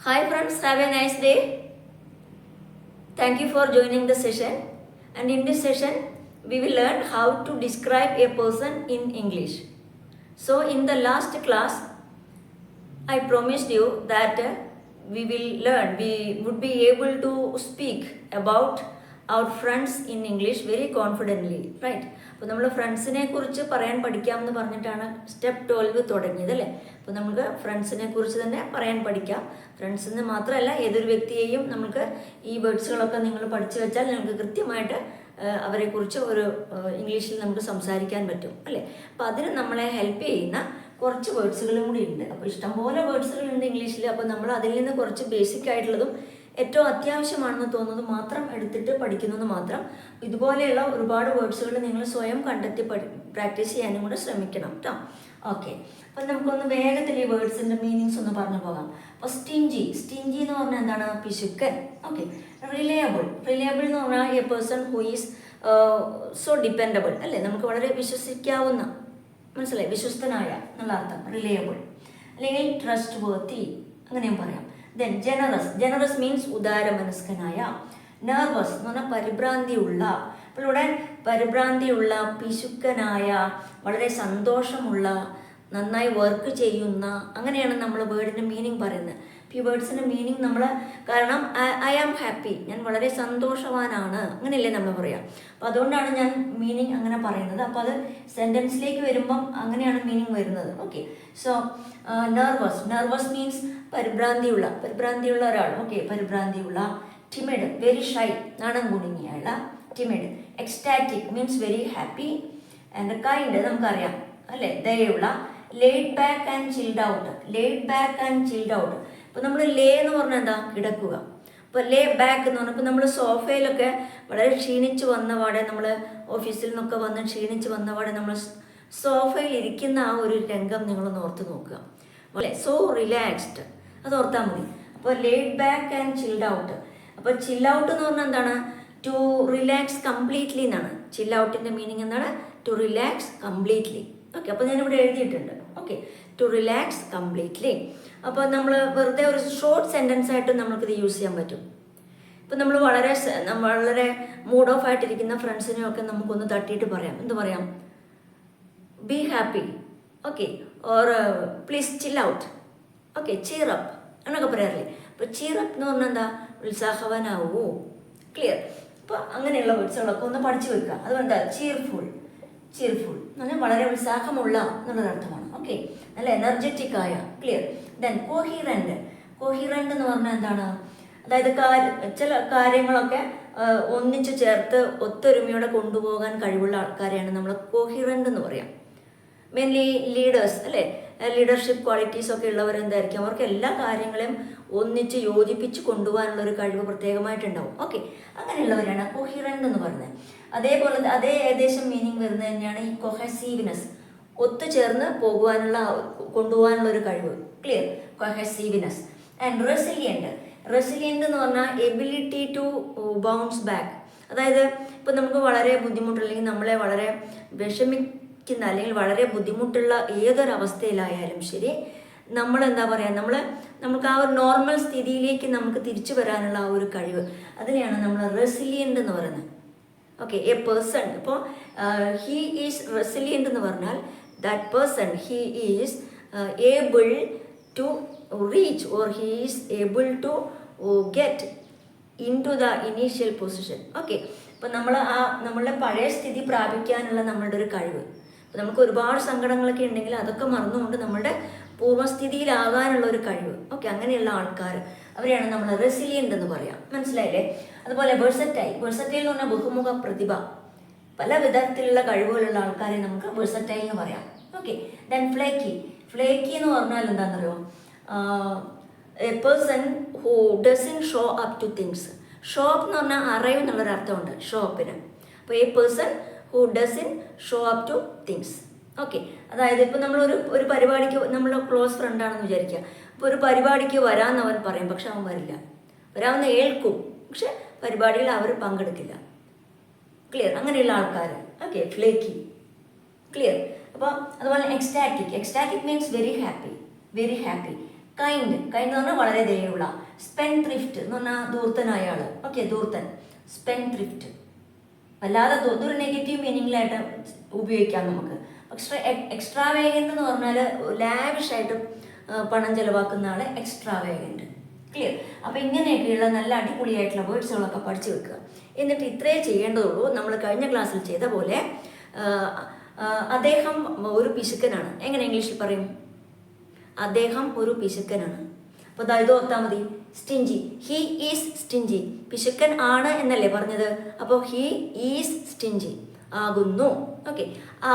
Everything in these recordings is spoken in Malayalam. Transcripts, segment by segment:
Hi friends, have a nice day. Thank you for joining the session. And in this session, we will learn how to describe a person in English. So in the last class, I promised you that we would be able to speak about our friends in English very confidently, right? അപ്പോൾ നമ്മൾ ഫ്രണ്ട്സിനെ കുറിച്ച് പറയാൻ പഠിക്കാമെന്ന് പറഞ്ഞിട്ടാണ് സ്റ്റെപ്പ് 12 തുടങ്ങിയത് അല്ലേ. അപ്പോൾ നമുക്ക് ഫ്രണ്ട്സിനെ കുറിച്ച് തന്നെ പറയാൻ പഠിക്കാം. ഫ്രണ്ട്സിന് മാത്രമല്ല ഏതൊരു വ്യക്തിയെയും നമുക്ക് ഈ വേർഡ്സുകളൊക്കെ നിങ്ങൾ പഠിച്ചു വെച്ചാൽ നിങ്ങൾക്ക് കൃത്യമായിട്ട് അവരെക്കുറിച്ച് ഒരു ഇംഗ്ലീഷിൽ നമുക്ക് സംസാരിക്കാൻ പറ്റും അല്ലേ. അപ്പോൾ അതിന് നമ്മളെ ഹെൽപ്പ് ചെയ്യുന്ന കുറച്ച് വേർഡ്സുകളും കൂടി ഉണ്ട്. അപ്പോൾ ഇഷ്ടംപോലെ വേർഡ്സുകളുണ്ട് ഇംഗ്ലീഷിൽ. അപ്പോൾ നമ്മൾ അതിൽ നിന്ന് കുറച്ച് ബേസിക് ആയിട്ടുള്ളതും ഏറ്റവും അത്യാവശ്യമാണെന്ന് തോന്നുന്നത് മാത്രം എടുത്തിട്ട് പഠിക്കുന്നത് മാത്രം. ഇതുപോലെയുള്ള ഒരുപാട് വേർഡ്സുകൾ നിങ്ങൾ സ്വയം കണ്ടെത്തി പ്രാക്ടീസ് ചെയ്യാനും കൂടെ ശ്രമിക്കണം കേട്ടോ. ഓക്കെ, അപ്പം നമുക്കൊന്ന് വേഗത്തിൽ ഈ വേർഡ്സിൻ്റെ മീനിങ്സ് ഒന്ന് പറഞ്ഞു പോകാം. അപ്പോൾ സ്റ്റിഞ്ചി എന്ന് പറഞ്ഞാൽ എന്താണ്? പിശുക്കൻ. ഓക്കെ, റിലയബിൾ എന്ന് പറഞ്ഞാൽ A person who is so dependable അല്ലേ, നമുക്ക് വളരെ വിശ്വസിക്കാവുന്ന, മനസ്സിലായി, വിശ്വസ്തനായ എന്നുള്ള അർത്ഥം റിലയബിൾ. അല്ലെങ്കിൽ ട്രസ്റ്റ് വർത്തി അങ്ങനെയും പറയാം. ദെൻ ജനറസ് മീൻസ് ഉദാരമനസ്കനായ. നെർവസ് എന്ന് പറഞ്ഞാൽ പരിഭ്രാന്തിയുള്ള. അപ്പോൾ ഇവിടെ പരിഭ്രാന്തിയുള്ള, പിശുക്കനായ, വളരെ സന്തോഷമുള്ള, നന്നായി വർക്ക് ചെയ്യുന്ന, അങ്ങനെയാണ് നമ്മൾ വേർഡിൻ്റെ മീനിങ് പറയുന്നത്. ഈ വേർഡ്സിൻ്റെ മീനിങ് നമ്മൾ, കാരണം ഐ ആം ഹാപ്പി, ഞാൻ വളരെ സന്തോഷവാനാണ്, അങ്ങനെയല്ലേ നമ്മൾ പറയാം. അപ്പോൾ അതുകൊണ്ടാണ് ഞാൻ മീനിങ് അങ്ങനെ പറയുന്നത്. അപ്പോൾ അത് സെൻറ്റൻസിലേക്ക് വരുമ്പം അങ്ങനെയാണ് മീനിങ് വരുന്നത്. ഓക്കെ, സോ നെർവസ് മീൻസ് പരിഭ്രാന്തിയുള്ള ഒരാൾ. ഓക്കെ, പരിഭ്രാന്തിയുള്ള. ടിമിഡ്, വെരി ഷൈ, നാണം കുണുങ്ങിയുള്ള timid. Ecstatic means very happy. And kind നമുക്കറിയാം അല്ലേ, ദയുള്ള. Laid back and chilled out. ഇപ്പോൾ നമ്മൾ ലേ എന്ന് പറഞ്ഞാൽ എന്താ? കിടക്കുക. അപ്പോൾ ലേ ബാക്ക് എന്ന് പറഞ്ഞപ്പോൾ നമ്മൾ സോഫയിലൊക്കെ വളരെ ക്ഷീണിച്ച് വന്നപാടെ, നമ്മൾ ഓഫീസിൽ നിന്നൊക്കെ വന്ന് ക്ഷീണിച്ച് വന്നപാടെ നമ്മൾ സോഫയിൽ ഇരിക്കുന്ന ആ ഒരു രംഗം നിങ്ങളൊന്ന് ഓർത്ത് നോക്കുക അല്ലേ. സോ റിലാക്സ്ഡ്, അത് ഓർത്താൽ മതി. അപ്പോൾ laid back and chilled out. അപ്പോൾ ചിൽ ഔട്ട് എന്ന് പറഞ്ഞാൽ എന്താണ്? ടു റിലാക്സ് കംപ്ലീറ്റ്ലി എന്നാണ്. ചിൽ ഔട്ടിൻ്റെ മീനിങ് എന്താണ്? To relax completely. ഓക്കെ, അപ്പോൾ ഞാനിവിടെ എഴുതിയിട്ടുണ്ട്. Okay, to relax completely. അപ്പോൾ നമ്മൾ വെറുതെ ഒരു ഷോർട്ട് സെൻറ്റൻസ് ആയിട്ട് നമുക്കിത് യൂസ് ചെയ്യാൻ പറ്റും. ഇപ്പം നമ്മൾ വളരെ മൂഡ് ഓഫ് ആയിട്ടിരിക്കുന്ന ഫ്രണ്ട്സിനെയൊക്കെ നമുക്കൊന്ന് തട്ടിയിട്ട് പറയാം. എന്ത് പറയാം? Be happy, okay, or please chill out, okay, ചീർ up എന്നൊക്കെ പറയാറില്ലേ. അപ്പോൾ ചീർ അപ്പ് എന്ന് പറഞ്ഞാൽ എന്താ? ഉത്സാഹവാനാവൂ. ക്ലിയർ? അപ്പോൾ അങ്ങനെയുള്ള വേർഡ്സുകളൊക്കെ ഒന്ന് പഠിച്ചു വെക്കുക. അതുകൊണ്ടാ ചീർഫുൾ എന്ന് പറഞ്ഞാൽ വളരെ ഉത്സാഹമുള്ള എന്നുള്ളൊരു അർത്ഥമാണ്. ഓക്കെ, നല്ല എനർജറ്റിക് ആയ. ക്ലിയർ? ദെൻ കോഹിറൻ്റ് എന്ന് പറഞ്ഞാൽ എന്താണ്? അതായത് ചില കാര്യങ്ങളൊക്കെ ഒന്നിച്ചു ചേർത്ത് ഒത്തൊരുമയോടെ കൊണ്ടുപോകാൻ കഴിവുള്ള ആൾക്കാരെയാണ് നമ്മൾ കോഹിറൻ്റ് എന്ന് പറയാം. മെയിൻലി ലീഡേഴ്സ് അല്ലേ, ലീഡർഷിപ്പ് ക്വാളിറ്റീസ് ഒക്കെ ഉള്ളവരെന്തായിരിക്കും? അവർക്ക് എല്ലാ കാര്യങ്ങളെയും ഒന്നിച്ച് യോജിപ്പിച്ച് കൊണ്ടുപോകാനുള്ളൊരു കഴിവ് പ്രത്യേകമായിട്ടുണ്ടാവും. ഓക്കെ, അങ്ങനെയുള്ളവരാണ് കോഹിറൻ്റ് എന്ന് പറയുന്നത്. അതേപോലെ അതേ ഏകദേശം മീനിങ് വരുന്നത് തന്നെയാണ് ഈ കൊഹസീവ്നെസ്, ഒത്തുചേർന്ന് കൊണ്ടുപോകാനുള്ള ഒരു കഴിവ്. ക്ലിയർ? കൊഹസീവ്നെസ്. ആൻഡ് റെസിലിയൻ്റ് എന്ന് പറഞ്ഞാൽ എബിലിറ്റി ടു ബൗൺസ് ബാക്ക്. അതായത് ഇപ്പം നമുക്ക് വളരെ ബുദ്ധിമുട്ട്, അല്ലെങ്കിൽ നമ്മളെ വളരെ വിഷമിക്കുന്ന, അല്ലെങ്കിൽ വളരെ ബുദ്ധിമുട്ടുള്ള ഏതൊരവസ്ഥയിലായാലും ശരി, നമ്മൾ എന്താ പറയുക, നമുക്ക് ആ ഒരു നോർമൽ സ്ഥിതിയിലേക്ക് നമുക്ക് തിരിച്ചു വരാനുള്ള ആ ഒരു കഴിവ്, അതിനെയാണ് നമ്മൾ റെസിലിയൻ്റ് എന്ന് പറയുന്നത്. ഓക്കെ, എ പേഴ്സൺ, ഇപ്പോൾ ഹീ ഈസ് റെസിലിയൻ്റ് എന്ന് പറഞ്ഞാൽ that person he is able to reach or he is able to get into the initial position. Okay, അപ്പോൾ നമ്മളുടെ പഴയ സ്ഥിതി പ്രാപിക്കാനുള്ള നമ്മളുടെ ഒരു കഴിവ്. അപ്പോൾ നമുക്ക് ഒരുപാട് സങ്കടങ്ങളൊക്കെ ഉണ്ടെങ്കിൽ അതൊക്കെ മറന്നുകൊണ്ട് നമ്മളുടെ പൂർവ്വസ്ഥിതിയിലാകാനുള്ള ഒരു കഴിവ്. ഓക്കെ, അങ്ങനെയുള്ള ആൾക്കാർ, അവരെയാണ് നമ്മൾ റെസിലിയൻ്റ് എന്ന് പറയാം. മനസ്സിലായില്ലേ? അതുപോലെ വെഴ്സറ്റൈൽ എന്ന് പറഞ്ഞാൽ ബഹുമുഖ പ്രതിഭ, പല വിധത്തിലുള്ള കഴിവുകളുള്ള ആൾക്കാരെ നമുക്ക് വെഴ്സറ്റൈൽ എന്ന് പറയാം. ഓക്കെ, ദെൻ ഫ്ലേക്കി എന്ന് പറഞ്ഞാൽ എന്താണെന്നറിയോ? A person who doesn't show up two things. Show up എന്ന് പറഞ്ഞാൽ അറൈവ് എന്നുള്ളൊരു അർത്ഥമുണ്ട് ഷോപ്പിന്. അപ്പോൾ A person who doesn't show up two things. Okay, അതായത് ഇപ്പോൾ ഒരു പരിപാടിക്ക്, നമ്മൾ ക്ലോസ് ഫ്രണ്ടാണെന്ന് വിചാരിക്കുക. അപ്പോൾ ഒരു പരിപാടിക്ക് വരാമെന്ന് അവൻ പറയും, പക്ഷെ അവൻ വരില്ല. വരാമെന്ന് ഏൽക്കും, പക്ഷെ പരിപാടിയിൽ അവർ പങ്കെടുക്കില്ല. ക്ലിയർ? അങ്ങനെയുള്ള ആൾക്കാർ. Okay, flaky. ക്ലിയർ? അപ്പോൾ അതുപോലെ ecstatic means very happy. Kind എന്ന് പറഞ്ഞാൽ വളരെ ദയുള്ള. സ്പെൻ ത്രിഫ്റ്റ് എന്ന് പറഞ്ഞാൽ ധൂർത്തനായ ആള്. ഓക്കെ, ധൂർത്തൻ, സ്പെൻ ത്രിഫ്റ്റ്. അല്ലാതെ ഇതൊരു നെഗറ്റീവ് മീനിങ്ങിലായിട്ട് ഉപയോഗിക്കാം നമുക്ക്. പക്ഷേ എക്സ്ട്രാവേഗൻ്റ് എന്ന് പറഞ്ഞാൽ ലാവിഷായിട്ട് പണം ചെലവാക്കുന്ന ആളെ എക്സ്ട്രാവേഗൻ്റ്. ക്ലിയർ? അപ്പോൾ ഇങ്ങനെയൊക്കെയുള്ള നല്ല അടിപൊളിയായിട്ടുള്ള വേർഡ്സുകളൊക്കെ പഠിച്ചു വെക്കുക. എന്നിട്ട് ഇത്രേ ചെയ്യേണ്ടതുള്ളൂ. നമ്മൾ കഴിഞ്ഞ ക്ലാസ്സിൽ ചെയ്ത പോലെ അദ്ദേഹം ഒരു പിശുക്കനാണ്. എങ്ങനെ ഇംഗ്ലീഷിൽ പറയും? അദ്ദേഹം ഒരു പിശുക്കനാണ്. അപ്പോൾ ഇത് ഓർത്താൽ മതി. Stingy, he is stingy. പിശുക്കൻ ആണ് എന്നല്ലേ പറഞ്ഞത്? അപ്പോൾ ഹി ഈസ് സ്റ്റിഞ്ചി ആകുന്നു. ഓക്കെ,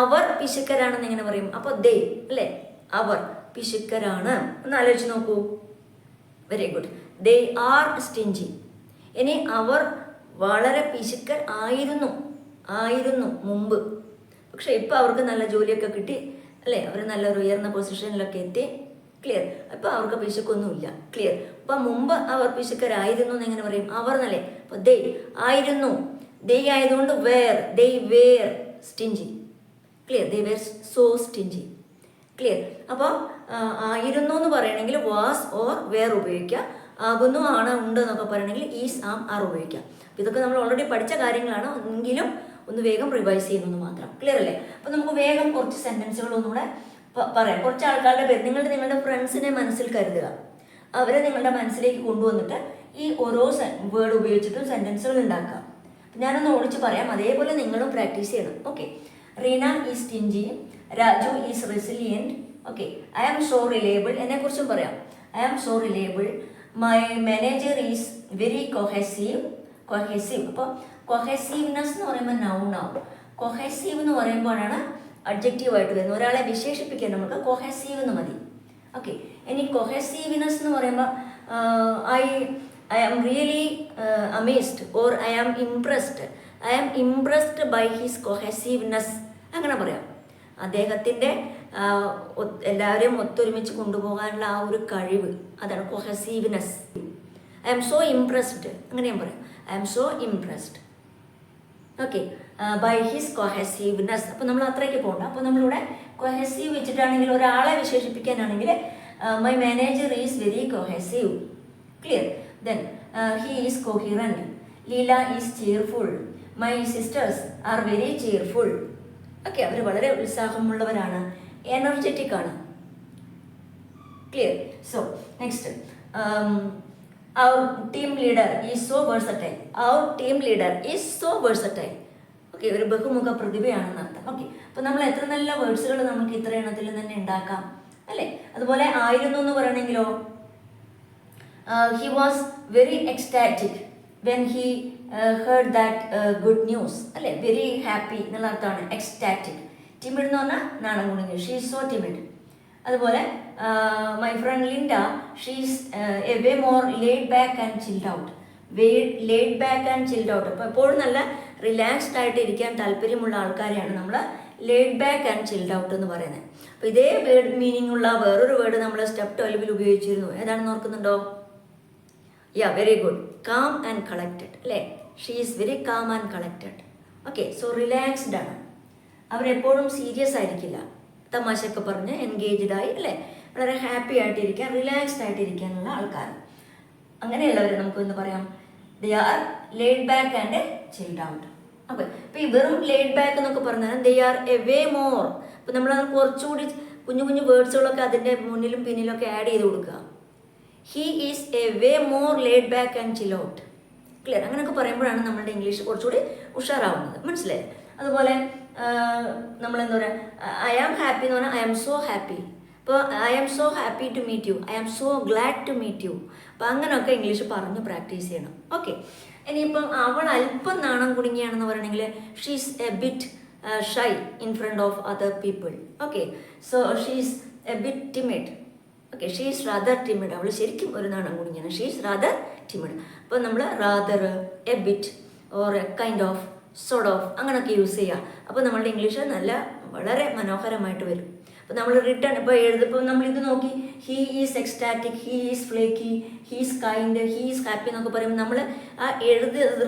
അവർ പിശുക്കരാണെന്ന് എങ്ങനെ പറയും? അപ്പോൾ ദേ അല്ലേ, അവർ പിശുക്കരാണ്. ഒന്ന് ആലോചിച്ച് നോക്കൂ. Very good. They are stingy. ഇനി അവർ വളരെ പിശുക്കൻ ആയിരുന്നു മുമ്പ്. പക്ഷെ ഇപ്പം അവർക്ക് നല്ല ജോലിയൊക്കെ കിട്ടി അല്ലേ, അവർ നല്ലൊരു ഉയർന്ന പൊസിഷനിലൊക്കെ എത്തി. ക്ലിയർ? അപ്പം അവർക്ക് പിശുക്കൊന്നുമില്ല. ക്ലിയർ? അപ്പം മുമ്പ് അവർ പിശുക്കരായിരുന്നു എന്ന് എങ്ങനെ പറയും? അവർ എന്നല്ലേ. അപ്പോൾ ദേ ആയിരുന്നു. ദേ ആയതുകൊണ്ട് they were stingy. Clear? They were so stingy. Clear? അപ്പോൾ ആയിരുന്നു എന്ന് പറയണമെങ്കിൽ വാസ് ഓർ വേർ ഉപയോഗിക്കുക. ആകുന്നു, ആണ്, ഉണ്ട് എന്നൊക്കെ പറയണമെങ്കിൽ ഈസ്, ആം, ആർ ഉപയോഗിക്കാം. അപ്പോൾ ഇതൊക്കെ നമ്മൾ ഓൾറെഡി പഠിച്ച കാര്യങ്ങളാണ്. എങ്കിലും ഒന്ന് വേഗം റിവൈസ് ചെയ്യുന്നു മാത്രം. ക്ലിയർ അല്ലേ? അപ്പോൾ നമുക്ക് വേഗം കുറച്ച് സെൻറ്റൻസുകൾ ഒന്നുകൂടെ പറയാം. കുറച്ച് ആൾക്കാരുടെ പേര് നിങ്ങളുടെ ഫ്രണ്ട്സിനെ മനസ്സിൽ കരുതുക. അവരെ നിങ്ങളുടെ മനസ്സിലേക്ക് കൊണ്ടുവന്നിട്ട് ഈ ഓരോ വേർഡ് ഉപയോഗിച്ചിട്ടും സെൻറ്റൻസുകൾ ഉണ്ടാക്കുക. ഞാനൊന്ന് ഓടിച്ച് പറയാം, അതേപോലെ നിങ്ങളും പ്രാക്ടീസ് ചെയ്യണം. Okay. Reena is stingy, Raju is resilient. Okay, I am so reliable. എന്നെക്കുറിച്ചും പറയാം. I am so reliable. My manager is very cohesive. അപ്പോൾ കൊഹസീവ്നെസ് എന്ന് പറയുമ്പോൾ നൗൺ ആവും. കൊഹസീവ് എന്ന് പറയുമ്പോഴാണ് അഡ്ജക്റ്റീവ് ആയിട്ട് വരുന്നത്. ഒരാളെ വിശേഷിപ്പിക്കാൻ നമുക്ക് കൊഹസീവ് എന്ന് മതി. ഓക്കെ, ഇനി കൊഹസീവ്നെസ് എന്ന് പറയുമ്പോൾ I am really amazed or I am impressed by his cohesiveness. അങ്ങനെ പറയാം. അദ്ദേഹത്തിൻ്റെ എല്ലാവരെയും ഒത്തൊരുമിച്ച് കൊണ്ടുപോകാനുള്ള ആ ഒരു കഴിവ്, അതാണ് cohesiveness. I am so impressed, അങ്ങനെ ഞാൻ പറയാം. I am so impressed. Okay, by his cohesiveness. അപ്പോൾ നമ്മൾ അത്രയ്ക്ക് പോകണ്ട. അപ്പോൾ നമ്മളിവിടെ കൊഹസീവ് വെച്ചിട്ടാണെങ്കിൽ ഒരാളെ വിശേഷിപ്പിക്കാനാണെങ്കിൽ my manager is very cohesive. Clear? Then he is coherent. Leela is cheerful. My sisters are very cheerful. Okay, അവർ വളരെ ഉത്സാഹമുള്ളവരാണ്, എനർജറ്റിക് ആണ്. Clear? So next, our team leader is so versatile. Our team leader is so versatile. Okay, ഒരു ബഹുമുഖ പ്രതിഭയാണെന്ന് അർത്ഥം. ഓക്കെ, അപ്പോൾ നമ്മൾ എത്ര നല്ല വേർഡ്സുകൾ നമുക്ക് ഇത്ര എണ്ണത്തിൽ തന്നെ ഉണ്ടാക്കാം അല്ലേ? അതുപോലെ ആയിരുന്നു എന്ന് പറയണമെങ്കിലോ, he was very ecstatic when he heard that good news അല്ലേ? വെരി ഹാപ്പി എന്നുള്ള അർത്ഥമാണ് എക്സ്റ്റാറ്റിക്. ടിമിഡ് എന്ന് പറഞ്ഞാൽ നാണം കുണുങ്ങി. She is so timid. അതുപോലെ my friend Linda, she is a way more laid back and chilled out. Laid back and chilled out. അപ്പോൾ എപ്പോഴും നല്ല റിലാക്സ്ഡ് ആയിട്ട് ഇരിക്കാൻ താല്പര്യമുള്ള ആൾക്കാരെയാണ് നമ്മൾ laid back and chilled out എന്ന് പറയുന്നത്. അപ്പോൾ ഇതേ വേർഡ് മീനിങ് ഉള്ള വേറൊരു വേർഡ് നമ്മൾ സ്റ്റെപ്പ് 12 ഉപയോഗിച്ചിരുന്നു. ഏതാണെന്ന് ഓർക്കുന്നുണ്ടോ? Yeah, very good. Calm and collected അല്ലേ? She is very calm and collected. Okay, so relaxed ആണ്. അവരെപ്പോഴും സീരിയസ് ആയിരിക്കില്ല, തമാശയൊക്കെ പറഞ്ഞ് എൻഗേജ്ഡ് ആയി അല്ലേ, വളരെ ഹാപ്പി ആയിട്ടിരിക്കാൻ, റിലാക്സ്ഡ് ആയിട്ടിരിക്കാനുള്ള ആൾക്കാർ. അങ്ങനെയുള്ളവരെ നമുക്ക് എന്ന് പറയാം, they are laid back and chilled out. Okay, ഇപ്പോൾ ഈ വെറും ലേഡ് ബാക്ക് എന്നൊക്കെ പറഞ്ഞാൽ they are A way more. അപ്പോൾ നമ്മളത് കുറച്ചുകൂടി കുഞ്ഞു കുഞ്ഞു വേർഡ്സുകളൊക്കെ അതിൻ്റെ മുന്നിലും പിന്നിലൊക്കെ ആഡ് ചെയ്ത് കൊടുക്കുക. He is a way more laid back and chill out. Clear? അങ്ങനെയൊക്കെ പറയുമ്പോഴാണ് നമ്മളുടെ ഇംഗ്ലീഷ് കുറച്ചുകൂടി ഉഷാറാവുന്നത്. മനസ്സിലായി? അതുപോലെ നമ്മളെന്താ പറയുക, ഐ ആം ഹാപ്പി എന്ന് പറഞ്ഞാൽ ഐ ആം സോ ഹാപ്പി. അപ്പോൾ I am so happy to meet you, I am so glad to meet you. അപ്പോൾ അങ്ങനെയൊക്കെ ഇംഗ്ലീഷ് പറഞ്ഞ് പ്രാക്ടീസ് ചെയ്യണം. ഓക്കെ, ഇനിയിപ്പം അവൾ അല്പം നാണം കുടുങ്ങിയാണെന്ന് പറയണമെങ്കിൽ she's a bit shy in front of other people. Okay, so she's a bit timid. Okay, she's rather timid. അവൾ ശരിക്കും ഒരു നാണം കുടുങ്ങിയാണ്. She's rather timid. അപ്പോൾ നമ്മൾ rather, A bit or A kind of, sort of അങ്ങനെയൊക്കെ യൂസ് ചെയ്യുക. അപ്പോൾ നമ്മളുടെ ഇംഗ്ലീഷ് വളരെ മനോഹരമായിട്ട് വരും. ഇപ്പോൾ നമ്മൾ റിട്ടേൺ ഇപ്പോൾ എഴുതുമ്പോൾ നമ്മളിത് നോക്കി, he is ecstatic, he is flaky, he is kind, he is happy എന്നൊക്കെ പറയുമ്പോൾ നമ്മൾ ആ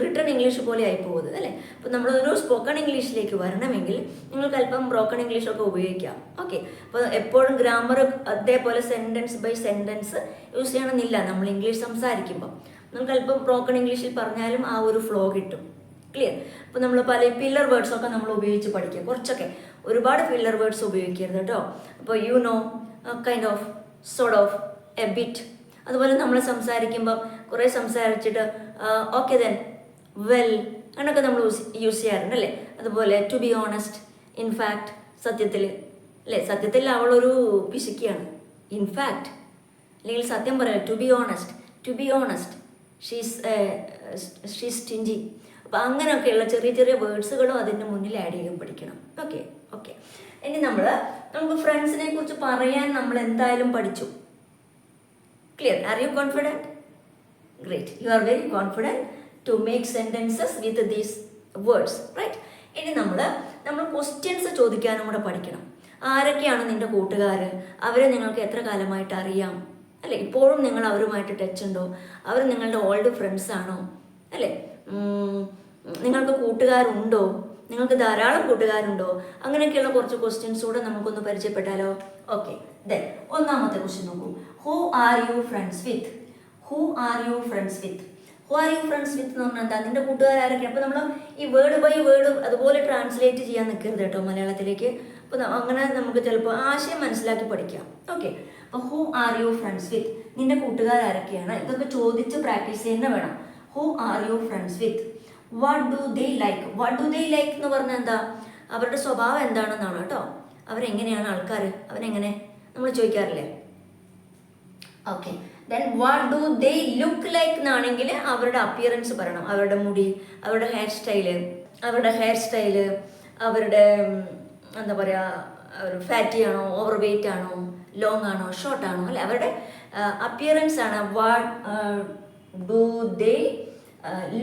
റിട്ടേൺ ഇംഗ്ലീഷ് പോലെ ആയി പോകുന്നത് അല്ലേ. അപ്പോൾ നമ്മളൊരു സ്പോക്കൺ ഇംഗ്ലീഷിലേക്ക് വരണമെങ്കിൽ നിങ്ങൾക്ക് അല്പം ബ്രോക്കൺ ഇംഗ്ലീഷൊക്കെ ഉപയോഗിക്കാം. ഓക്കെ, അപ്പോൾ എപ്പോഴും ഗ്രാമർ അതേപോലെ സെൻറ്റൻസ് ബൈ സെൻറ്റൻസ് യൂസ് ചെയ്യണമെന്നില്ല നമ്മൾ ഇംഗ്ലീഷ് സംസാരിക്കുമ്പോൾ. നമുക്ക് അല്പം ബ്രോക്കൺ ഇംഗ്ലീഷിൽ പറഞ്ഞാലും ആ ഒരു ഫ്ലോ കിട്ടും. ക്ലിയർ. അപ്പോൾ നമ്മൾ പല ഫില്ലർ വേർഡ്സൊക്കെ നമ്മൾ ഉപയോഗിച്ച് പഠിക്കുക, കുറച്ചൊക്കെ, ഒരുപാട് ഫില്ലർ വേർഡ്സ് ഉപയോഗിക്കരുത് കേട്ടോ. അപ്പോൾ you know, kind of, sort of, A bit. അതുപോലെ നമ്മൾ സംസാരിക്കുമ്പോൾ കുറേ സംസാരിച്ചിട്ട് ഓക്കെ ദെൻ, വെൽ അങ്ങനെയൊക്കെ നമ്മൾ യൂസ് ചെയ്യാറുണ്ട് അല്ലേ. അതുപോലെ ടു ബി ഓണസ്റ്റ്, ഇൻഫാക്ട്, സത്യത്തിൽ അല്ലേ, സത്യത്തിൽ അവളൊരു പിശുക്കിയാണ്, ഇൻഫാക്ട്. അല്ലെങ്കിൽ സത്യം പറയാം, to be honest, to be honest, she's stingy. അപ്പോൾ അങ്ങനെയൊക്കെയുള്ള ചെറിയ ചെറിയ വേർഡ്സുകളും അതിൻ്റെ മുന്നിൽ ആഡ് ചെയ്യാൻ പഠിക്കണം. Okay okay. ഇനി നമുക്ക് ഫ്രണ്ട്സിനെ കുറിച്ച് പറയാൻ നമ്മൾ എന്തായാലും പഠിച്ചു. Clear? Are you confident? Great, you are very confident to make sentences with these words, right? ഇനി നമ്മൾ ക്വസ്റ്റ്യൻസ് ചോദിക്കാനും കൂടെ പഠിക്കണം. ആരൊക്കെയാണ് നിൻ്റെ കൂട്ടുകാർ? അവരെ നിങ്ങൾക്ക് എത്ര കാലമായിട്ട് അറിയാം അല്ലേ? ഇപ്പോഴും നിങ്ങൾ അവരുമായിട്ട് ടച്ച് ഉണ്ടോ? അവർ നിങ്ങളുടെ ഓൾഡ് ഫ്രണ്ട്സ് ആണോ അല്ലേ? നിങ്ങൾക്ക് കൂട്ടുകാരുണ്ടോ? നിങ്ങൾക്ക് ധാരാളം കൂട്ടുകാരുണ്ടോ? അങ്ങനെയൊക്കെയുള്ള കുറച്ച് ക്വസ്റ്റ്യൻസ് കൂടെ നമുക്കൊന്ന് പരിചയപ്പെട്ടാലോ? ഓക്കെ, ദെൻ ഒന്നാമത്തെ ക്വസ്റ്റ്യൻ നോക്കൂ. Who are you friends with? Who are you friends with? Who are you friends വിത്ത് എന്ന് പറഞ്ഞാൽ എന്താ? നിന്റെ കൂട്ടുകാരൊക്കെ. അപ്പോൾ നമ്മൾ ഈ വേർഡ് ബൈ വേർഡ് അതുപോലെ ട്രാൻസ്ലേറ്റ് ചെയ്യാൻ നിൽക്കരുത് കേട്ടോ മലയാളത്തിലേക്ക്. അപ്പോൾ അങ്ങനെ നമുക്ക് ചിലപ്പോൾ ആശയം മനസ്സിലാക്കി പഠിക്കാം. ഓക്കെ, അപ്പോൾ ഹൂ ആർ യു ഫ്രണ്ട്സ് വിത്ത്, നിന്റെ കൂട്ടുകാരൊക്കെയാണ്. ഇതൊക്കെ ചോദിച്ച് പ്രാക്ടീസ് ചെയ്യുന്ന വേണം. Who are you friends with? What do they like? What do they like എന്ന് പറഞ്ഞാൽ എന്താ? അവരുടെ സ്വഭാവം എന്താണെന്നാണ് കേട്ടോ. അവരെങ്ങനെയാണ് ആൾക്കാർ, അവരെങ്ങനെ നമ്മൾ ചോദിക്കാറില്ലേ? Okay, then what do they look like എന്നാണെങ്കിൽ അവരുടെ അപ്പിയറൻസ് പറയണം. അവരുടെ മുടി, അവരുടെ ഹെയർ സ്റ്റൈല്, അവരുടെ എന്താ പറയുക, ഫാറ്റി ആണോ, ഓവർ വെയിറ്റ് ആണോ, ലോങ് ആണോ, ഷോർട്ട് ആണോ അല്ലെ, അവരുടെ അപ്പിയറൻസ് ആണ് what do they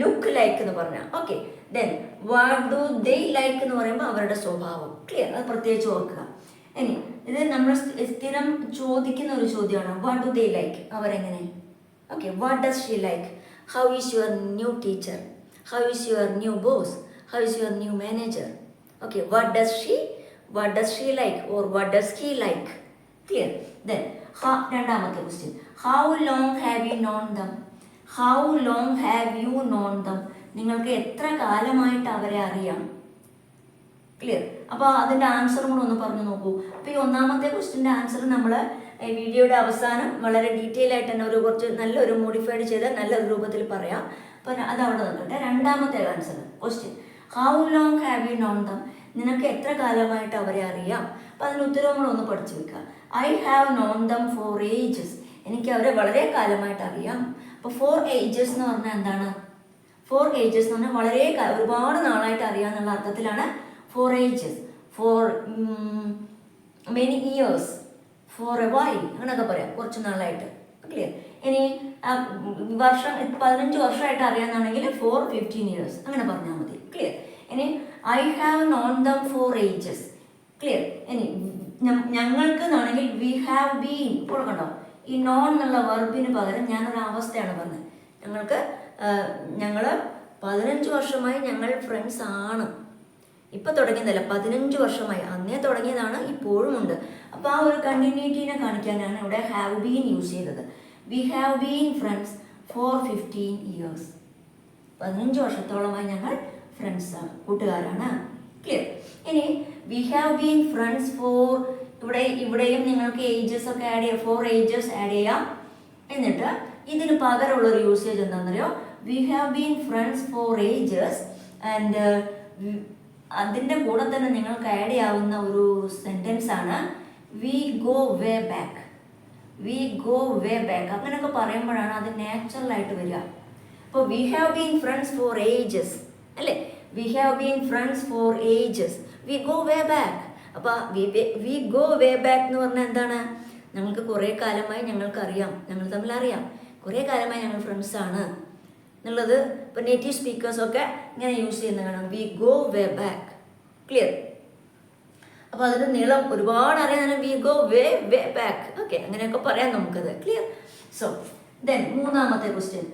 look like എന്ന് പറഞ്ഞാൽ. Okay, then what do they like എന്ന് പറയുമ്പോൾ അവരുടെ സ്വഭാവം. ക്ലിയർ? അത് പ്രത്യേകിച്ച് ഓർക്കുക. ഇനി ഇത് നമ്മൾ സ്ഥിരം ചോദിക്കുന്ന ഒരു ചോദ്യമാണ്, വാട്ട് ഡു ദേ ലൈക്ക്, അവരെങ്ങനെ. Okay, what does she like? How is your new teacher? How is your new boss? How is your new manager? Okay, what does she like or what does he like? Clear? Then രണ്ടാമത്തെ question, how long have you known them? How long have you known them? നിങ്ങൾക്ക് എത്ര കാലമായിട്ട് അവരെ അറിയാം? ക്ലിയർ? അപ്പോൾ അതിൻ്റെ ആൻസറും കൂടെ ഒന്ന് പറഞ്ഞു നോക്കൂ. അപ്പോൾ ഈ ഒന്നാമത്തെ ക്വസ്റ്റ്യൻ്റെ ആൻസർ നമ്മൾ വീഡിയോയുടെ അവസാനം വളരെ ഡീറ്റെയിൽ ആയിട്ട് തന്നെ കുറച്ച് നല്ലൊരു മോഡിഫൈഡ് ചെയ്ത് നല്ലൊരു രൂപത്തിൽ പറയാം. അപ്പോൾ അത് അവിടെ നിൽക്കട്ടെ. രണ്ടാമത്തെ answer question, how long have you known dum? നിനക്ക് എത്ര കാലമായിട്ട് അവരെ അറിയാം? അപ്പോൾ അതിൻ്റെ ഉത്തരവും കൂടെ ഒന്ന് പഠിച്ചു വെക്കുക. I have known them for ages. എനിക്ക് അവരെ വളരെ കാലമായിട്ട് അറിയാം. അപ്പോൾ ഫോർ ഏജസ് എന്ന് പറഞ്ഞാൽ എന്താണ്? ഫോർ ഏജസ് എന്ന് പറഞ്ഞാൽ വളരെ ഒരുപാട് നാളായിട്ട് അറിയാമെന്നുള്ള അർത്ഥത്തിലാണ് for ages. For many years, for a while അങ്ങനെയൊക്കെ പറയാം, കുറച്ച് നാളായിട്ട്. ക്ലിയർ? ഇനി വർഷം 15 വർഷമായിട്ട് അറിയാമെന്നാണെങ്കിൽ ഫോർ 15 years അങ്ങനെ പറഞ്ഞാൽ മതി. ക്ലിയർ? ഇനി I have known them for ages. Clear? ഇനി ഞങ്ങൾക്ക് എന്നാണെങ്കിൽ വി ഹാവ് ബീൻ. ഇപ്പോൾ കണ്ടോ, ഈ നോൺ എന്നുള്ള വെർബിന് പകരം ഞാനൊരു അവസ്ഥയാണ് പറഞ്ഞത്. ഞങ്ങൾ 15 വർഷമായി ഞങ്ങൾ ഫ്രണ്ട്സ് ആണ്. ഇപ്പം തുടങ്ങിയതല്ല, 15 വർഷമായി. അന്നേ തുടങ്ങിയതാണ്, ഇപ്പോഴും ഉണ്ട്. അപ്പോൾ ആ ഒരു കണ്ടിന്യൂറ്റീനെ കാണിക്കാനാണ് ഇവിടെ ഹാവ് ബീൻ യൂസ് ചെയ്തത്. V have been friends four 15 years. 15 വർഷത്തോളമായി ഞങ്ങൾ ഫ്രണ്ട്സാണ്, കൂട്ടുകാരാണ്. ക്ലിയർ? ഇനി V have been friends four, ഇവിടെയും നിങ്ങൾക്ക് ഏജസ് ഒക്കെ ആഡ് ചെയ്യാം, ഫോർ ഏജസ് ആഡ് ചെയ്യാം. എന്നിട്ട് ഇതിന് പകരമുള്ളൊരു യൂസേജ് എന്താണെന്നറിയോ? We have been friends for ages and അതിൻ്റെ കൂടെ തന്നെ നിങ്ങൾക്ക് ആഡ് ചെയ്യാവുന്ന ഒരു സെൻറ്റൻസ് ആണ് we go way back. We go way back അങ്ങനെയൊക്കെ പറയുമ്പോഴാണ് അത് നാച്ചുറലായിട്ട് വരിക. അപ്പോൾ we have been friends for ages അല്ലേ? We have been friends for ages, we go way back. അപ്പോൾ വി ഗോ വേ ബാക്ക് എന്ന് പറഞ്ഞാൽ എന്താണ്? ഞങ്ങൾക്ക് കുറേ കാലമായി ഞങ്ങൾക്കറിയാം, ഞങ്ങൾ തമ്മിൽ അറിയാം, കുറേ കാലമായി ഞങ്ങൾ ഫ്രണ്ട്സാണ് എന്നുള്ളത്. ഇപ്പോൾ നേറ്റീവ് സ്പീക്കേഴ്സൊക്കെ ഇങ്ങനെ യൂസ് ചെയ്യുന്ന കാണാം, V go way back. Clear? അപ്പോൾ അതിൻ്റെ നീളം ഒരുപാട് അറിയാൻ വി ഗോ വേ വേ ബാക്ക്. ഓക്കെ, അങ്ങനെയൊക്കെ പറയാം നമുക്കത്. ക്ലിയർ? സോ ദെൻ മൂന്നാമത്തെ question,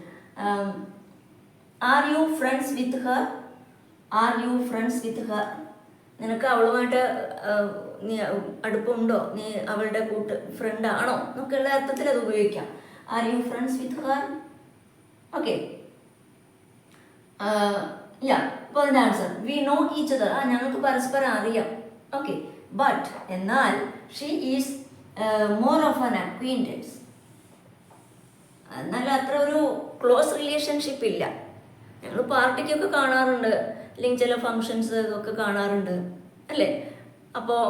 R you friends with Har? R you friends with Har? നിനക്ക് അവളുമായിട്ട് നീ അടുപ്പമുണ്ടോ? നീ അവളുടെ ഫ്രണ്ടാണോ എന്നൊക്കെയുള്ള അർത്ഥത്തിൽ അത് ഉപയോഗിക്കാം. Are you friends with her? Okay, yeah. അപ്പോൾ അതിൻ്റെ answer we know each other. ഞങ്ങൾക്ക് പരസ്പരം അറിയാം. ഓക്കെ, ബട്ട് എന്നാൽ she is more of an acquaintance. എന്നാൽ അത്ര ഒരു ക്ലോസ് റിലേഷൻഷിപ്പ് ഇല്ല. ഞങ്ങൾ പാർട്ടിക്കൊക്കെ കാണാറുണ്ട്, അല്ലെങ്കിൽ ചില ഫങ്ഷൻസ് ഒക്കെ കാണാറുണ്ട് അല്ലേ. അപ്പോൾ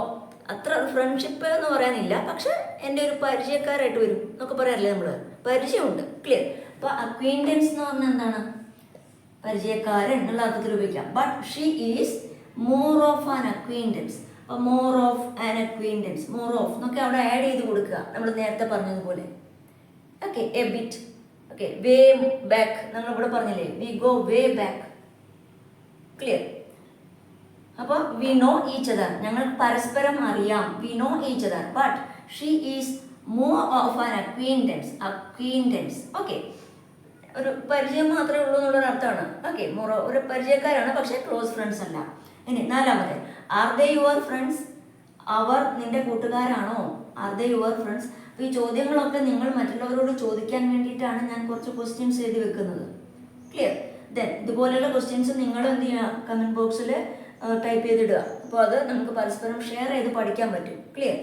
അത്ര ഫ്രണ്ട്ഷിപ്പ് എന്ന് പറയാനില്ല, പക്ഷെ എൻ്റെ ഒരു പരിചയക്കാരായിട്ട് വരും എന്നൊക്കെ പറയാറില്ലേ നമ്മൾ, പരിചയമുണ്ട്. ക്ലിയർ? അപ്പോൾ അക്വീൻറ്റൻസ് എന്ന് പറഞ്ഞാൽ എന്താണ്? പരിചയക്കാരൻ എന്നുള്ള അർത്ഥത്തിൽ ഉപയോഗിക്കാം. But she is more of an acquaintance. അപ്പോൾ more of an acquaintance, more of എന്നൊക്കെ അവിടെ ആഡ് ചെയ്ത് കൊടുക്കുക, നമ്മൾ നേരത്തെ പറഞ്ഞതുപോലെ. Okay, a bit. Okay, way back നമ്മളിവിടെ പറഞ്ഞില്ലേ, we go way back. Clear? അപ്പോൾ വി നോ ഈച്ച് അതർ, ഞങ്ങൾ പരസ്പരം അറിയാം. We know each other, but she is more of an acquaintance. Acquaintance okay, ഒരു പരിചയം മാത്രമേ ഉള്ളൂ എന്നുള്ളൊരു അർത്ഥമാണ്. ഓക്കെ, മോർ ഒരു പരിചയക്കാരാണ്, പക്ഷേ ക്ലോസ് ഫ്രണ്ട്സ് അല്ല. ഇനി നാലാമത്തെ, ആർ ദേ യുവർ ഫ്രണ്ട്സ്? അവർ നിന്റെ കൂട്ടുകാരാണോ? Are they your friends? അപ്പോൾ ഈ ചോദ്യങ്ങളൊക്കെ നിങ്ങൾ മറ്റുള്ളവരോട് ചോദിക്കാൻ വേണ്ടിയിട്ടാണ് ഞാൻ കുറച്ച് ക്വസ്റ്റ്യൻസ് എഴുതി വെക്കുന്നത്. ക്ലിയർ? ദെൻ ഇതുപോലെയുള്ള ക്വസ്റ്റ്യൻസ് നിങ്ങൾ എന്ത് ചെയ്യുക, കമൻറ്റ് ബോക്സിൽ ടൈപ്പ് ചെയ്തിടുക. അപ്പോൾ അത് നമുക്ക് പരസ്പരം ഷെയർ ചെയ്ത് പഠിക്കാൻ പറ്റും. Clear?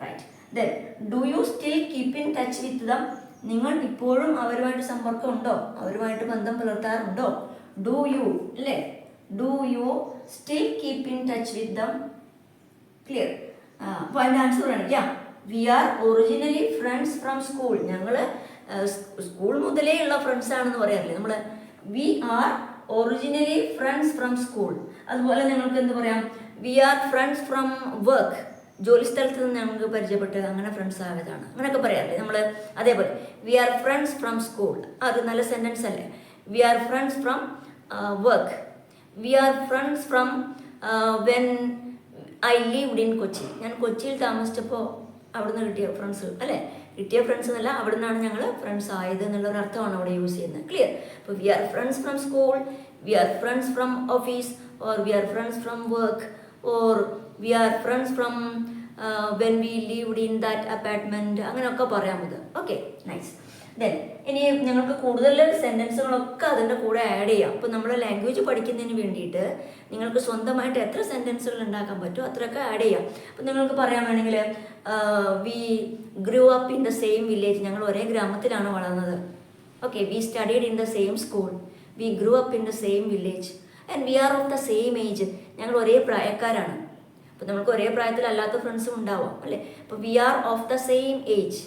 Right. Then do you still keep in touch with them? നിങ്ങൾ ഇപ്പോഴും അവരുമായിട്ട് സമ്പർക്കമുണ്ടോ? അവരുമായിട്ട് ബന്ധം പുലർത്താറുണ്ടോ? ഡു യു അല്ലേ, do you still keep in touch with them? Clear? അപ്പോൾ അതിൻ്റെ ആൻസർ ആണ് yeah, we are originally friends from school. ഞങ്ങൾ സ്കൂൾ മുതലേ ഉള്ള ഫ്രണ്ട്സ് ആണെന്ന് പറയാറില്ലേ നമ്മൾ, we are originally friends from school. അതുപോലെ ഞങ്ങൾക്ക് എന്ത് പറയാം, we are friends from work. ജോലി സ്ഥലത്ത് നിന്ന് ഞങ്ങൾക്ക് പരിചയപ്പെട്ട് അങ്ങനെ ഫ്രണ്ട്സ് ആയതാണ്, അങ്ങനെയൊക്കെ പറയാറില്ലേ നമ്മൾ. അതേപോലെ we are friends from school, അത് നല്ല സെൻറ്റൻസ് അല്ലേ. We are friends from work. We are friends from when I lived in Kochi. ഞാൻ കൊച്ചിയിൽ താമസിച്ചപ്പോൾ അവിടുന്ന് കിട്ടിയ ഫ്രണ്ട്സ് അല്ലേ, കിട്ടിയ ഫ്രണ്ട്സ് എന്നല്ല, അവിടെ നിന്നാണ് ഞങ്ങൾ ഫ്രണ്ട്സ് ആയത് എന്നുള്ളൊരു അർത്ഥമാണ് അവിടെ യൂസ് ചെയ്യുന്നത്. ക്ലിയർ? അപ്പോൾ we are friends from school, we are friends from office, or we are friends from work, or we are friends from when we lived in that apartment, അങ്ങനെയൊക്കെ പറയാം ഇത്. Okay, nice. ദെൻ ഇനി നിങ്ങൾക്ക് കൂടുതൽ സെൻറ്റൻസുകളൊക്കെ അതിൻ്റെ കൂടെ ആഡ് ചെയ്യാം. അപ്പോൾ നമ്മൾ ലാംഗ്വേജ് പഠിക്കുന്നതിന് വേണ്ടിയിട്ട് നിങ്ങൾക്ക് സ്വന്തമായിട്ട് എത്ര സെൻറ്റൻസുകൾ ഉണ്ടാക്കാൻ പറ്റുമോ അത്രയൊക്കെ ആഡ് ചെയ്യാം. അപ്പോൾ നിങ്ങൾക്ക് പറയാൻ വേണമെങ്കിൽ we grew up in the same village. ഞങ്ങൾ ഒരേ ഗ്രാമത്തിലാണ് വളർന്നത്. Okay, we studied in the same school. We grew up in the same village. And we are of the same age. ഞങ്ങൾ ഒരേ പ്രായക്കാരാണ്. അപ്പോൾ നമുക്ക് ഒരേ പ്രായത്തിലല്ലാത്ത ഫ്രണ്ട്സും ഉണ്ടാവാം അല്ലേ. അപ്പോൾ we are of the same age.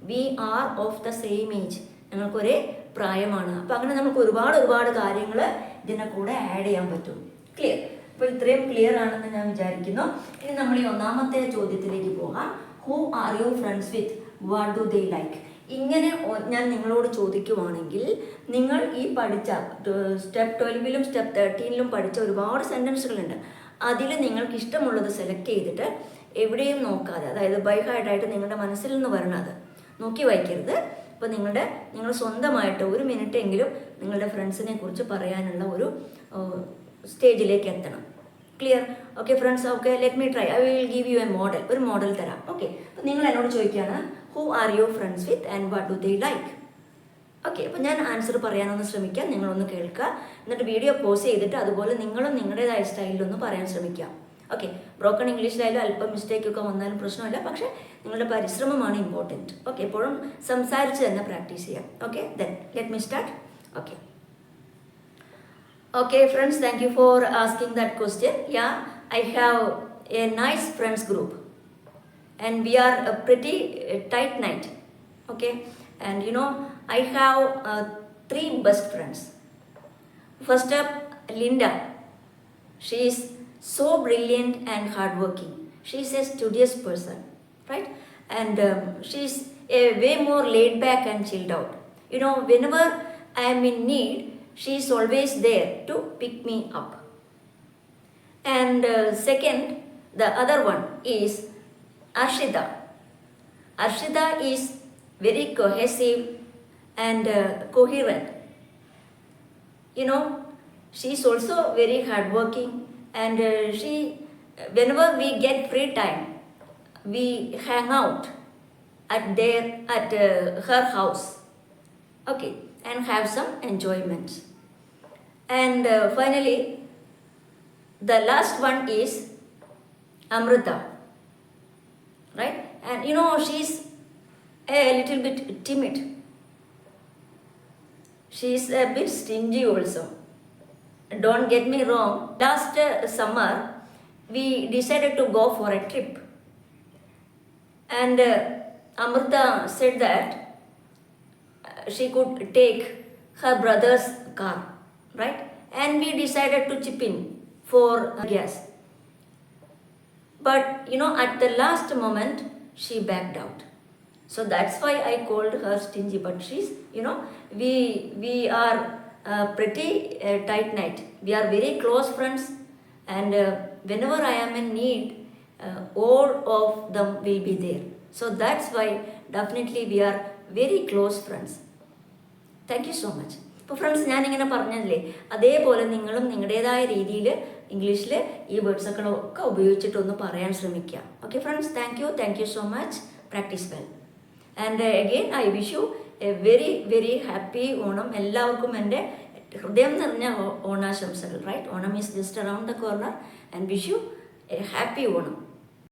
We are of the same age, ഞങ്ങൾക്ക് ഒരേ പ്രായമാണ്. അപ്പോൾ അങ്ങനെ നമുക്ക് ഒരുപാട് കാര്യങ്ങൾ ഇതിൻ്റെ കൂടെ ആഡ് ചെയ്യാൻ പറ്റും. ക്ലിയർ? അപ്പോൾ ഇത്രയും ക്ലിയർ ആണെന്ന് ഞാൻ വിചാരിക്കുന്നു. ഇനി നമ്മൾ ഈ ഒന്നാമത്തെ ചോദ്യത്തിലേക്ക് പോകാം. Who are you friends with? What do they like? ഇങ്ങനെ ഞാൻ നിങ്ങളോട് ചോദിക്കുവാണെങ്കിൽ നിങ്ങൾ ഈ പഠിച്ച സ്റ്റെപ്പ് 12ലും സ്റ്റെപ്പ് 13ലും പഠിച്ച ഒരുപാട് സെൻറ്റൻസുകളുണ്ട്. അതിൽ നിങ്ങൾക്ക് ഇഷ്ടമുള്ളത് സെലക്ട് ചെയ്തിട്ട് എവിടെയും നോക്കാതെ, അതായത് ബൈ ഹാർട്ടായിട്ട് നിങ്ങളുടെ മനസ്സിൽ നിന്ന് വരണത് നോക്കി വായിക്കരുത്. അപ്പോൾ നിങ്ങൾ സ്വന്തമായിട്ട് ഒരു മിനിറ്റ് എങ്കിലും നിങ്ങളുടെ ഫ്രണ്ട്സിനെ കുറിച്ച് പറയാനുള്ള ഒരു സ്റ്റേജിലേക്ക് എത്തണം. Clear? Okay friends, okay let me try. I will give you A model. ഒരു മോഡൽ തരാം. ഓക്കെ, അപ്പോൾ നിങ്ങൾ എന്നോട് ചോദിക്കുകയാണ് who are you friends with and what do they like? Okay, അപ്പോൾ ഞാൻ ആൻസർ പറയാനൊന്ന് ശ്രമിക്കാം, നിങ്ങളൊന്ന് കേൾക്കുക. എന്നിട്ട് വീഡിയോ പോസ് ചെയ്തിട്ട് അതുപോലെ നിങ്ങളും നിങ്ങളുടേതായ സ്റ്റൈലിലൊന്ന് പറയാൻ ശ്രമിക്കാം. ഓക്കെ, ബ്രോക്കൺ ഇംഗ്ലീഷിലായാലും അല്പം മിസ്റ്റേക്കൊക്കെ വന്നാലും പ്രശ്നമില്ല, പക്ഷേ നിങ്ങളുടെ പരിശ്രമമാണ് ഇമ്പോർട്ടൻറ്റ്. ഓക്കെ, എപ്പോഴും സംസാരിച്ച് തന്നെ പ്രാക്ടീസ് ചെയ്യാം. Okay, then let me start. Okay okay friends, thank you for asking that question. Yeah, I have a nice friends group and we are a pretty tight knit. Okay, and you know I have 3 best friends. First up, Linda. She is so brilliant and hardworking. She is a studious person, right? And she is a way more laid back and chilled out. You know, whenever I am in need, she is always there to pick me up. And second, The other one is Arshita. Arshita is very cohesive and coherent. You know, she is also very hardworking, and whenever we get free time, we hang out at her house, okay, and have some enjoyment. And finally, the last one is Amrita, right? And you know, she's a little bit timid. She's a bit stingy also. Don't get me wrong. Last summer, we decided to go for a trip. And Amrita said that she could take her brother's car, right? And we decided to chip in for gas. But you know, at the last moment, she backed out. So that's why I called her stingy. But she's, you know, we are pretty tight knit. We are very close friends, and whenever I am in need, all of them will be there. So that's why definitely we are very close friends. Thank you so much. ഇപ്പോൾ ഫ്രണ്ട്സ്, ഞാനിങ്ങനെ പറഞ്ഞല്ലേ, അതേപോലെ നിങ്ങളും നിങ്ങളുടേതായ രീതിയിൽ ഇംഗ്ലീഷിൽ ഈ വേർഡ്സൊക്കെ ഒക്കെ ഉപയോഗിച്ചിട്ടൊന്ന് പറയാൻ ശ്രമിക്കുക. Okay friends, thank you so much. Practice well. And again I wish you a very very happy Onam. എല്ലാവർക്കും എൻ്റെ ഹൃദയം നിറഞ്ഞ ഓണാശംസകൾ. Right, Onam is just around the corner, and wish you a happy Onam.